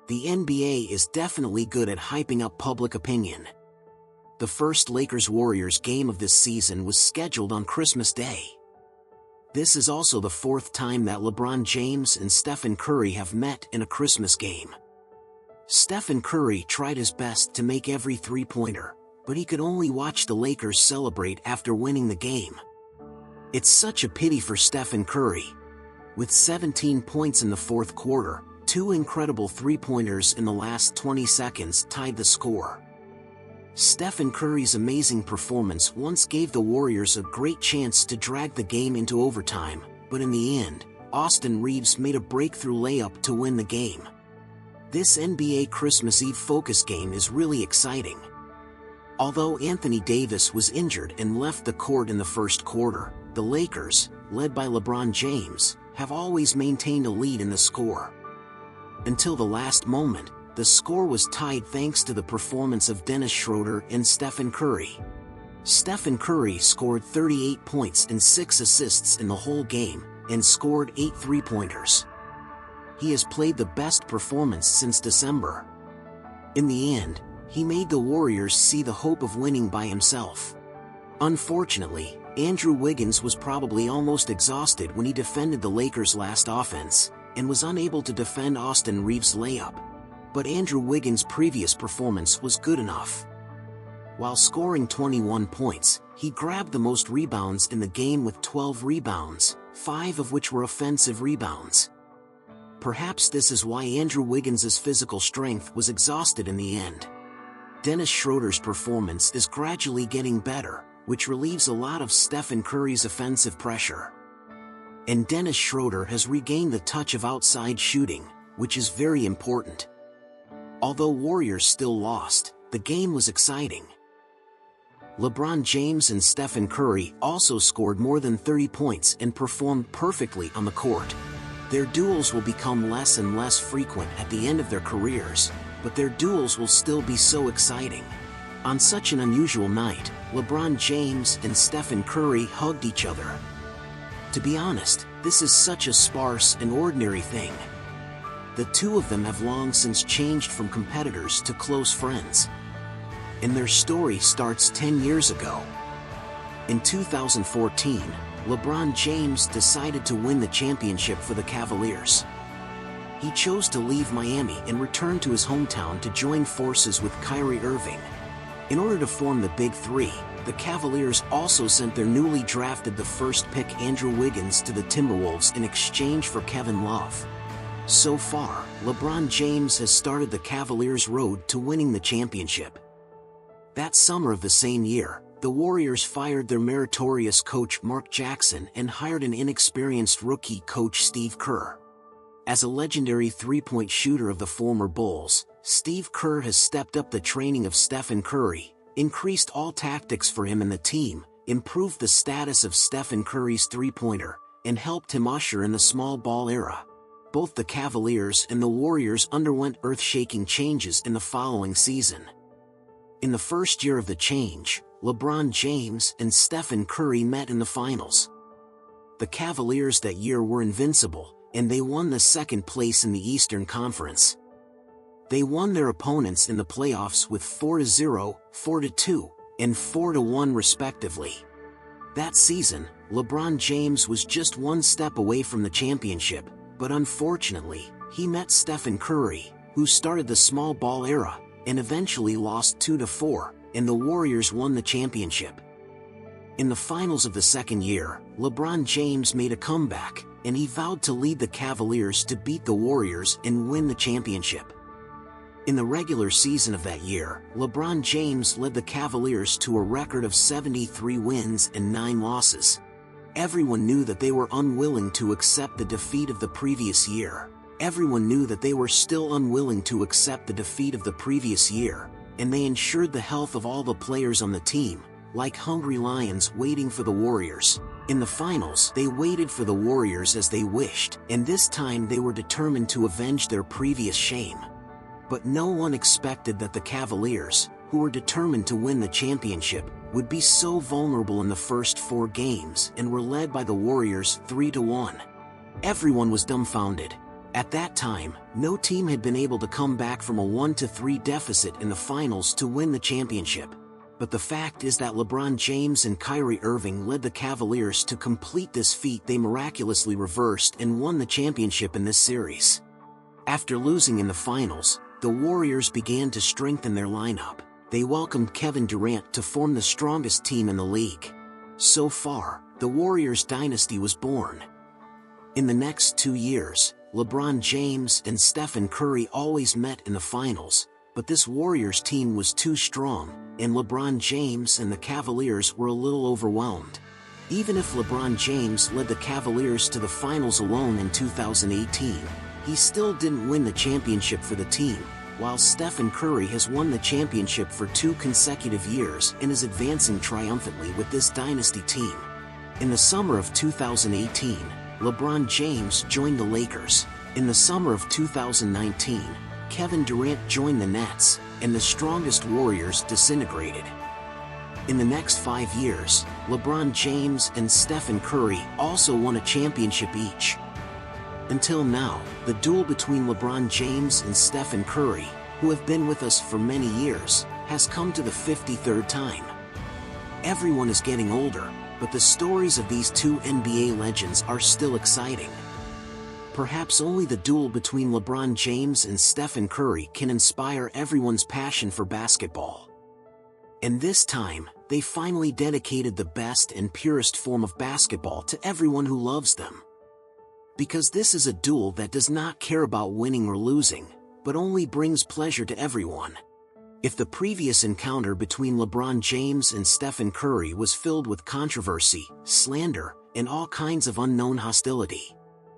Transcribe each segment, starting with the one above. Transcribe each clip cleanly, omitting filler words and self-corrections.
The NBA is definitely good at hyping up public opinion. The first Lakers-Warriors game of this season was scheduled on Christmas Day. This is also the fourth time that LeBron James and Stephen Curry have met in a Christmas game. Stephen Curry tried his best to make every three-pointer, but he could only watch the Lakers celebrate after winning the game. It's such a pity for Stephen Curry. With 17 points in the fourth quarter, 2 incredible three-pointers in the last 20 seconds tied the score. Stephen Curry's amazing performance once gave the Warriors a great chance to drag the game into overtime, but in the end, Austin Reeves made a breakthrough layup to win the game. This NBA Christmas Eve focus game is really exciting. Although Anthony Davis was injured and left the court in the first quarter, the Lakers, led by LeBron James, have always maintained a lead in the score. Until the last moment, the score was tied thanks to the performance of Dennis Schroeder and Stephen Curry. Stephen Curry scored 38 points and 6 assists in the whole game, and scored 8 three-pointers. He has played the best performance since December. In the end, he made the Warriors see the hope of winning by himself. Unfortunately, Andrew Wiggins was probably almost exhausted when he defended the Lakers' last offense, and was unable to defend Austin Reeves' layup. But Andrew Wiggins' previous performance was good enough. While scoring 21 points, he grabbed the most rebounds in the game with 12 rebounds, 5 of which were offensive rebounds. Perhaps this is why Andrew Wiggins' physical strength was exhausted in the end. Dennis Schroeder's performance is gradually getting better, which relieves a lot of Stephen Curry's offensive pressure. And Dennis Schroeder has regained the touch of outside shooting, which is very important. Although Warriors still lost, the game was exciting. LeBron James and Stephen Curry also scored more than 30 points and performed perfectly on the court. Their duels will become less and less frequent at the end of their careers, but their duels will still be so exciting. On such an unusual night, LeBron James and Stephen Curry hugged each other. To be honest, this is such a sparse and ordinary thing. The two of them have long since changed from competitors to close friends. And their story starts 10 years ago. In 2014, LeBron James decided to win the championship for the Cavaliers. He chose to leave Miami and return to his hometown to join forces with Kyrie Irving. In order to form the Big Three, the Cavaliers also sent their newly drafted the first pick Andrew Wiggins to the Timberwolves in exchange for Kevin Love. So far, LeBron James has started the Cavaliers' road to winning the championship. That summer of the same year, the Warriors fired their meritorious coach Mark Jackson and hired an inexperienced rookie coach Steve Kerr. As a legendary three-point shooter of the former Bulls, Steve Kerr has stepped up the training of Stephen Curry, increased all tactics for him and the team, improved the status of Stephen Curry's three-pointer, and helped him usher in the small ball era. Both the Cavaliers and the Warriors underwent earth-shaking changes in the following season. In the first year of the change, LeBron James and Stephen Curry met in the finals. The Cavaliers that year were invincible, and they won the second place in the Eastern Conference. They won their opponents in the playoffs with 4-0, 4-2, and 4-1 respectively. That season, LeBron James was just one step away from the championship, but unfortunately, he met Stephen Curry, who started the small ball era, and eventually lost 2-4, and the Warriors won the championship. In the finals of the second year, LeBron James made a comeback, and he vowed to lead the Cavaliers to beat the Warriors and win the championship. In the regular season of that year, LeBron James led the Cavaliers to a record of 73 wins and 9 losses. Everyone knew that they were unwilling to accept the defeat of the previous year. Everyone knew that they were still unwilling to accept the defeat of the previous year, and they ensured the health of all the players on the team, like hungry lions waiting for the Warriors. In the finals, they waited for the Warriors as they wished, and this time they were determined to avenge their previous shame. But no one expected that the Cavaliers, who were determined to win the championship, would be so vulnerable in the first 4 games and were led by the Warriors 3-1. Everyone was dumbfounded. At that time, no team had been able to come back from a 1-3 deficit in the finals to win the championship. But the fact is that LeBron James and Kyrie Irving led the Cavaliers to complete this feat. They miraculously reversed and won the championship in this series. After losing in the finals, the Warriors began to strengthen their lineup. They welcomed Kevin Durant to form the strongest team in the league. So far, the Warriors dynasty was born. In the next 2 years, LeBron James and Stephen Curry always met in the finals, but this Warriors team was too strong, and LeBron James and the Cavaliers were a little overwhelmed. Even if LeBron James led the Cavaliers to the finals alone in 2018, he still didn't win the championship for the team, while Stephen Curry has won the championship for 2 consecutive years and is advancing triumphantly with this dynasty team. In the summer of 2018, LeBron James joined the Lakers. In the summer of 2019, Kevin Durant joined the Nets, and the strongest Warriors disintegrated. In the next 5 years, LeBron James and Stephen Curry also won a championship each. Until now, the duel between LeBron James and Stephen Curry, who have been with us for many years, has come to the 53rd time. Everyone is getting older, but the stories of these two NBA legends are still exciting. Perhaps only the duel between LeBron James and Stephen Curry can inspire everyone's passion for basketball. And this time, they finally dedicated the best and purest form of basketball to everyone who loves them. Because this is a duel that does not care about winning or losing, but only brings pleasure to everyone. If the previous encounter between LeBron James and Stephen Curry was filled with controversy, slander, and all kinds of unknown hostility,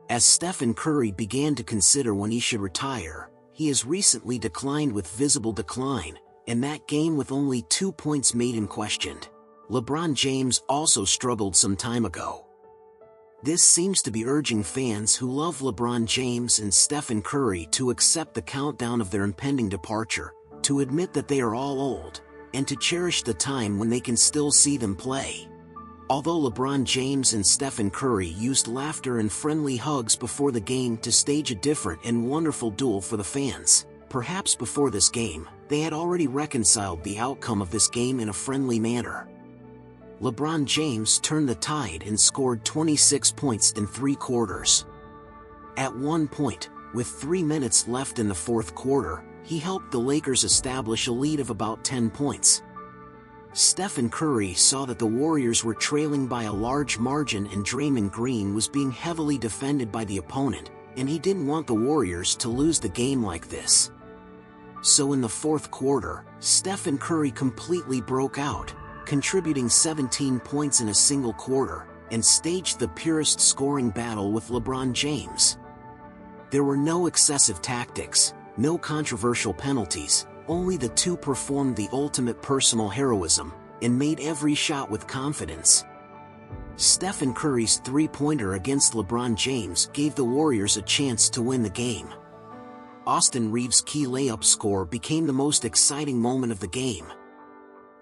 as Stephen Curry began to consider when he should retire, he has recently declined with visible decline, and that game with only 2 points made him questioned. LeBron James also struggled some time ago. This seems to be urging fans who love LeBron James and Stephen Curry to accept the countdown of their impending departure, to admit that they are all old, and to cherish the time when they can still see them play. Although LeBron James and Stephen Curry used laughter and friendly hugs before the game to stage a different and wonderful duel for the fans, perhaps before this game, they had already reconciled the outcome of this game in a friendly manner. LeBron James turned the tide and scored 26 points in 3 quarters. At one point, with 3 minutes left in the fourth quarter, he helped the Lakers establish a lead of about 10 points. Stephen Curry saw that the Warriors were trailing by a large margin and Draymond Green was being heavily defended by the opponent, and he didn't want the Warriors to lose the game like this. So in the fourth quarter, Stephen Curry completely broke out, contributing 17 points in a single quarter, and staged the purest scoring battle with LeBron James. There were no excessive tactics, no controversial penalties, only the two performed the ultimate personal heroism, and made every shot with confidence. Stephen Curry's three-pointer against LeBron James gave the Warriors a chance to win the game. Austin Reeves' key layup score became the most exciting moment of the game.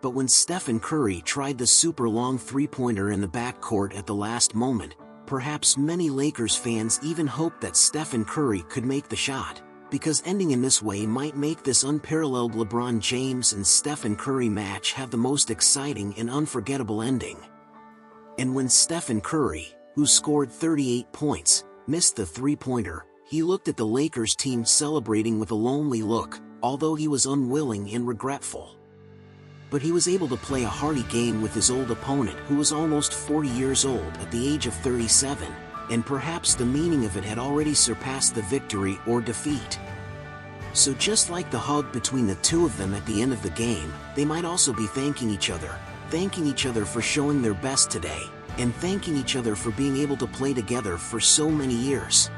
But when Stephen Curry tried the super long three-pointer in the backcourt at the last moment, perhaps many Lakers fans even hoped that Stephen Curry could make the shot, because ending in this way might make this unparalleled LeBron James and Stephen Curry match have the most exciting and unforgettable ending. And when Stephen Curry, who scored 38 points, missed the three-pointer, he looked at the Lakers team celebrating with a lonely look, although he was unwilling and regretful. But he was able to play a hearty game with his old opponent, who was almost 40 years old at the age of 37, and perhaps the meaning of it had already surpassed the victory or defeat. So just like the hug between the two of them at the end of the game, they might also be thanking each other for showing their best today, and thanking each other for being able to play together for so many years.